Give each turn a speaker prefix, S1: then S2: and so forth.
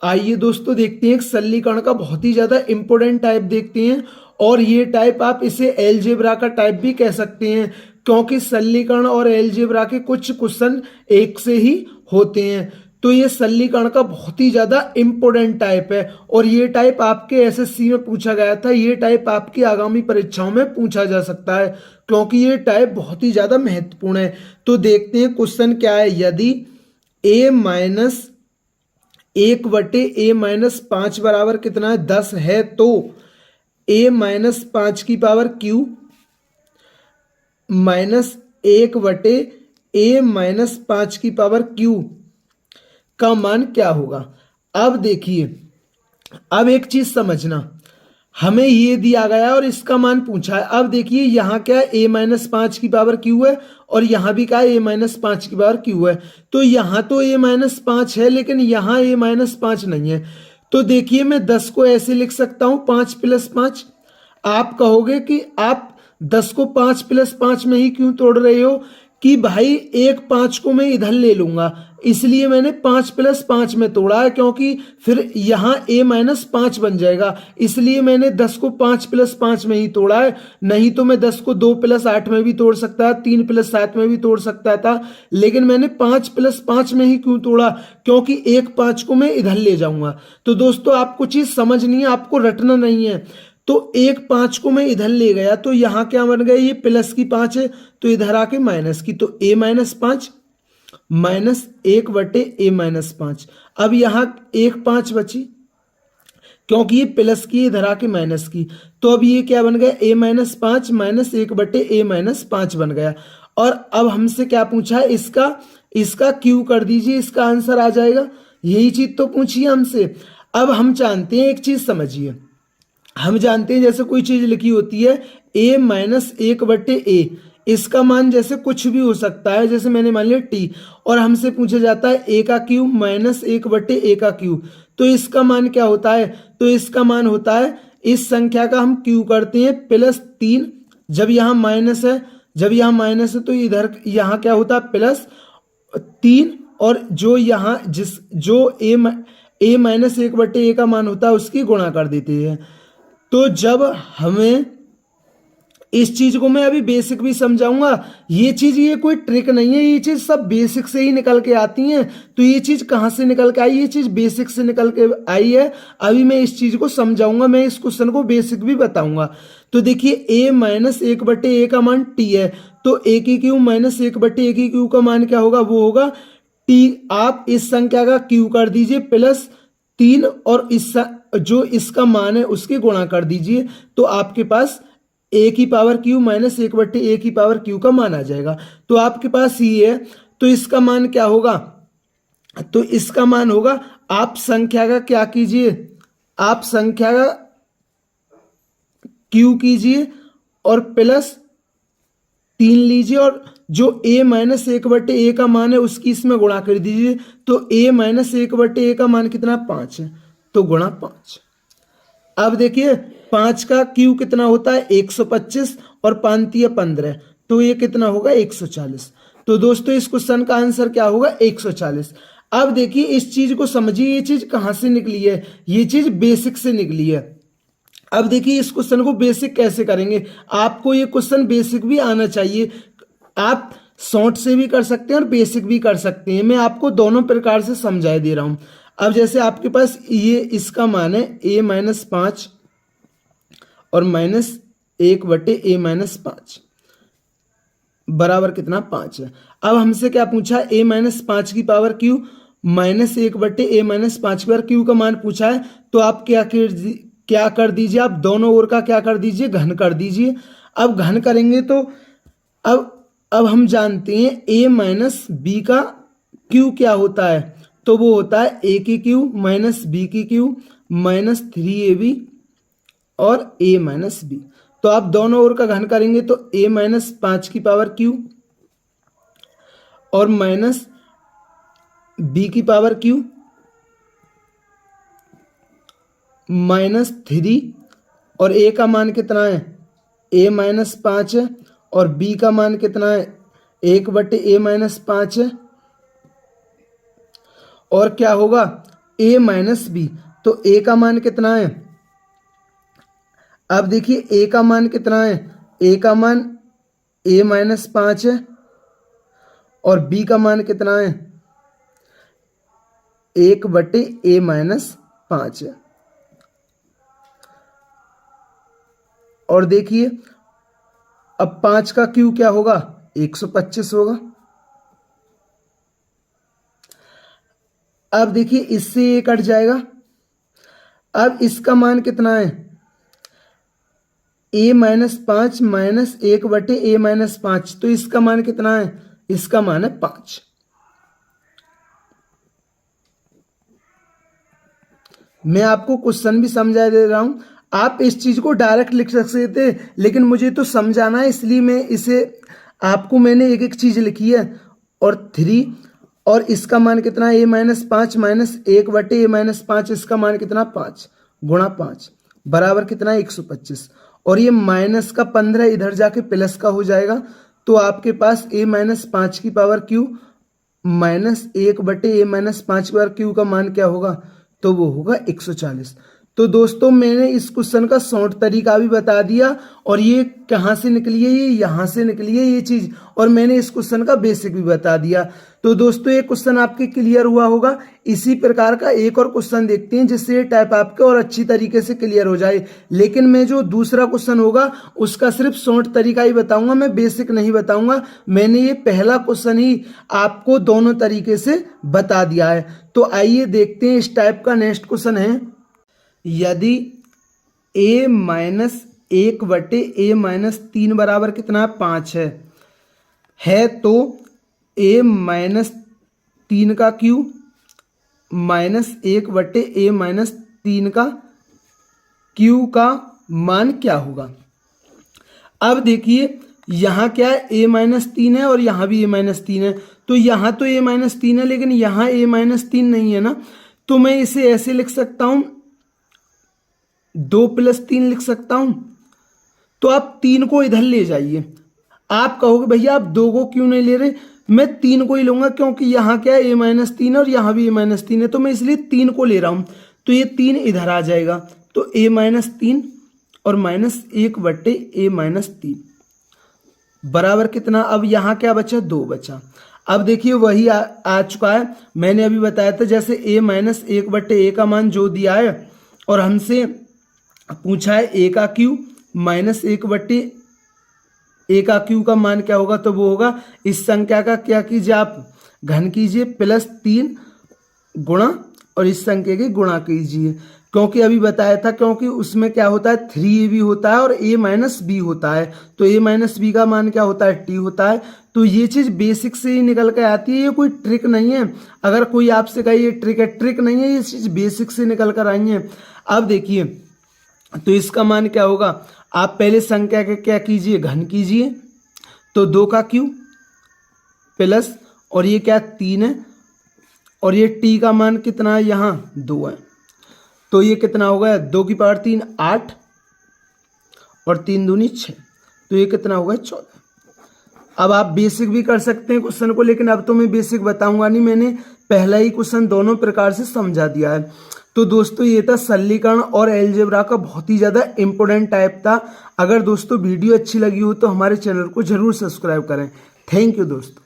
S1: आइए दोस्तों देखते हैं एक सरलीकरण का बहुत ही ज़्यादा इम्पोर्टेंट टाइप देखते हैं। और ये टाइप आप इसे अलजेब्रा का टाइप भी कह सकते हैं, क्योंकि सरलीकरण और अलजेब्रा के कुछ क्वेश्चन एक से ही होते हैं। तो ये सरलीकरण का बहुत ही ज़्यादा इम्पोर्टेंट टाइप है और ये टाइप आपके एसएससी में पूछा गया था। ये टाइप आपकी आगामी परीक्षाओं में पूछा जा सकता है, क्योंकि ये टाइप बहुत ही ज़्यादा महत्वपूर्ण है। तो देखते हैं क्वेश्चन क्या है। यदि a माइनस 1/a-5 बराबर कितना है 10 है, तो a-5 की पावर q माइनस 1/a-5 की पावर q का मान क्या होगा। अब देखिए, अब एक चीज समझना, हमें ये दिया गया है और इसका मान पूछा है। अब देखिए यहाँ क्या है, a-5 की पावर q है और यहाँ भी क्या है, a-5 की पावर q है। तो यहाँ तो a-5 है, लेकिन यहाँ a-5 नहीं है। तो देखिए मैं 10 को ऐसे लिख सकता हूँ 5 + 5। आप कहोगे कि आप 10 को 5 + 5 में ही क्यों तोड़ रहे हो, कि भाई एक 5 को मैं इधर ले लूंगा, इसलिए मैंने 5 + 5 में तोड़ा है, क्योंकि फिर यहाँ a-5 बन जाएगा, इसलिए मैंने 10 को 5 + 5 में ही तोड़ा है। नहीं तो मैं 10 को 2 + 8 में भी तोड़ सकता, 3 + 7 में भी तोड़ सकता था, लेकिन मैंने 5 + 5 में ही क्यों तोड़ा, क्योंकि एक 5 को मैं इधर ले जाऊंगा। तो दोस्तों आपको चीज समझनी है, आपको रटना नहीं है। तो एक 5 को मैं इधर ले गया, तो यहाँ क्या बन गया, ये प्लस की 5 है, तो इधर आके माइनस की, तो a-5 माइनस 1/a-5। अब यहाँ एक 5 बची, क्योंकि ये प्लस की इधर आके माइनस की, तो अब ये क्या बन गया, a-5 माइनस 1/a-5 बन गया। और अब हमसे क्या पूछा है, इसका क्यू कर दीजिए, इसका आंसर आ जाएगा। यही चीज तो पूछी है हमसे। अब हम जानते हैं, एक चीज समझिए, हम जानते हैं जैसे कोई चीज लिखी होती है a-1/a, इसका मान जैसे कुछ भी हो सकता है, जैसे मैंने मान लिया t, और हमसे पूछा जाता है a का क्यूब माइनस 1/a का क्यूब, तो इसका मान क्या होता है। तो इसका मान होता है, इस संख्या का हम क्यू करते हैं +3। जब यहाँ माइनस है, तो इधर यहाँ क्या होता है +3, और जो यहाँ जो a-1/a का मान होता है उसकी गुणा कर देते हैं। तो जब हमें इस चीज को, मैं अभी बेसिक भी समझाऊंगा, ये चीज, ये कोई ट्रिक नहीं है, ये चीज सब बेसिक से ही निकल के आती हैं। तो ये चीज कहाँ से निकल के आई, ये चीज बेसिक से निकल के आई है। अभी मैं इस चीज को समझाऊंगा, मैं इस क्वेश्चन को बेसिक भी बताऊंगा। तो देखिए a-1/a का मान t है, तो a की क्यू माइनस 1/a की क्यू का मान क्या होगा, वो होगा t। आप इस संख्या का क्यू कर दीजिए +3, और जो इसका मान है उसकी गुणा कर दीजिए, तो आपके पास a की पावर q माइनस 1/a की पावर q का मान आ जाएगा। तो आपके पास ये है, तो इसका मान क्या होगा, तो इसका मान होगा, आप संख्या का क्या कीजिए, आप संख्या का q कीजिए और +3 लीजिए, और जो a-1/a का मान है उसकी इसमें गुणा कर दीजिए। तो a-1/a का मान कितना, 5 है, तो गुणा 5। अब देखिए 5 का क्यू कितना होता है 125, और 5 या 15, तो ये कितना होगा 140। तो दोस्तों इस क्वेश्चन का आंसर क्या होगा 140। अब देखिए इस चीज को समझिए, ये चीज कहां से निकली है, ये चीज बेसिक से निकली है। अब देखिए इस क्वेश्चन को बेसिक कैसे करेंगे, आपको ये क्वेश्चन बेसिक भी आना चाहिए। आप शॉर्ट से भी कर सकते हैं और बेसिक भी कर सकते हैं, मैं आपको दोनों प्रकार से समझा दे रहा हूं। अब जैसे आपके पास ये इसका मान है a-5 और माइनस 1/a-5 बराबर कितना 5 है। अब हमसे क्या पूछा है, a-5 की पावर q माइनस 1/a-5 की पावर q का मान पूछा है। तो आप क्या कर दीजिए, आप दोनों ओर का क्या कर दीजिए, घन कर दीजिए। अब घन करेंगे तो अब हम जानते हैं a-b का q क्या होता है, तो वो होता है a की क्यू माइनस b की क्यू माइनस 3ab और a-b। तो आप दोनों ओर का घन करेंगे तो a-5 की पावर q और माइनस b की पावर q -3, और a का मान कितना है a-5 है, और b का मान कितना है 1/a-5 है। और क्या होगा, ए माइनस बी, तो ए का मान कितना है? अब देखिए ए का मान कितना है? ए का मान ए माइनस 5 है और बी का मान कितना है? 1/a माइनस 5 है। और देखिए अब 5 का क्यू क्या होगा? 125 होगा। अब देखिए इससे ये कट जाएगा। अब इसका मान कितना है? a minus 5 minus 1/a minus 5, तो इसका मान कितना है? इसका मान है 5। मैं आपको क्वेश्चन भी समझा दे रहा हूं, आप इस चीज को डायरेक्ट लिख सकते थे, लेकिन मुझे तो समझाना है, इसलिए मैं इसे आपको मैंने एक एक चीज लिखी है। और 3, और इसका मान कितना है? a minus 5 minus 1/a minus 5, इसका मान कितना? 5 गुणा 5 बराबर कितना है? 125। और ये माइनस का 15 इधर जाके प्लस का हो जाएगा, तो आपके पास a माइनस 5 की power q minus 1/a minus 5 की पावर q का मान क्या होगा? तो वो होगा 140। तो दोस्तों मैंने इस क्वेश्चन का शॉर्ट तरीका भी बता दिया, और ये कहाँ से निकली है? ये यहाँ से निकली है ये चीज, और मैंने इस क्वेश्चन का बेसिक भी बता दिया। तो दोस्तों ये क्वेश्चन आपके क्लियर हुआ होगा। इसी प्रकार का एक और क्वेश्चन देखते हैं जिससे ये टाइप आपके और अच्छी तरीके से क्लियर हो जाए। लेकिन मैं जो दूसरा क्वेश्चन होगा उसका सिर्फ शॉर्ट तरीका ही बताऊंगा, मैं बेसिक नहीं बताऊंगा। मैंने ये पहला क्वेश्चन ही आपको दोनों तरीके से बता दिया है। तो आइए देखते हैं इस टाइप का नेक्स्ट क्वेश्चन है। यदि a माइनस 1/a माइनस 3 बराबर कितना? 5 है तो a माइनस 3 का क्यू माइनस 1/a माइनस 3 का क्यू का मान क्या होगा? अब देखिए यहाँ क्या है? a माइनस 3 है और यहाँ भी a माइनस 3 है, तो यहाँ तो a माइनस 3 है लेकिन यहाँ a माइनस 3 नहीं है ना, तो मैं इसे ऐसे लिख सकता हूं, 2 + 3 लिख सकता हूं। तो आप 3 को इधर ले जाइए। आप कहोगे भैया आप 2 को क्यों नहीं ले रहे? मैं 3 को ही लूंगा, क्योंकि यहाँ क्या है? a माइनस 3 है और यहाँ भी a माइनस 3 है, तो मैं इसलिए 3 को ले रहा हूं। तो ये 3 इधर आ जाएगा, तो a माइनस 3 और माइनस 1/a माइनस 3 बराबर कितना? अब यहाँ क्या बचा? 2 बचा। अब देखिए वही आ चुका है, मैंने अभी बताया था। जैसे a माइनस 1/a का मान जो दिया है और हमसे पूछा है a का क्यू माइनस 1/a का क्यू का मान क्या होगा, तो वो होगा इस संख्या का क्या कीजिए आप? घन कीजिए प्लस 3 गुणा और इस संख्या की गुणा कीजिए, क्योंकि अभी बताया था, क्योंकि उसमें क्या होता है? 3ab होता है और a माइनस b होता है, तो a माइनस b का मान क्या होता है? t होता है। तो ये चीज बेसिक से ही निकल के आती है, ये कोई ट्रिक नहीं है। अगर कोई आपसे कहे ये ट्रिक है, ट्रिक नहीं है, ये चीज बेसिक से निकल कर आई है। अब देखिए तो इसका मान क्या होगा? आप पहले संख्या के क्या कीजिए? घन कीजिए, तो 2 का क्यू प्लस, और ये क्या? 3 है, और ये t का मान कितना है? यहाँ 2 है, तो ये कितना हो गया? 2 की पावर 3 8 और 3 दूनी 6, तो ये कितना होगा? 14। अब आप बेसिक भी कर सकते हैं क्वेश्चन को, लेकिन अब तो मैं बेसिक बताऊंगा नहीं, मैंने पहला ही क्वेश्चन दोनों प्रकार से समझा दिया है। तो दोस्तों ये था सरलीकरण और अलजेब्रा का बहुत ही ज़्यादा इंपॉर्टेंट टाइप था। अगर दोस्तों वीडियो अच्छी लगी हो तो हमारे चैनल को जरूर सब्सक्राइब करें। थैंक यू दोस्तों।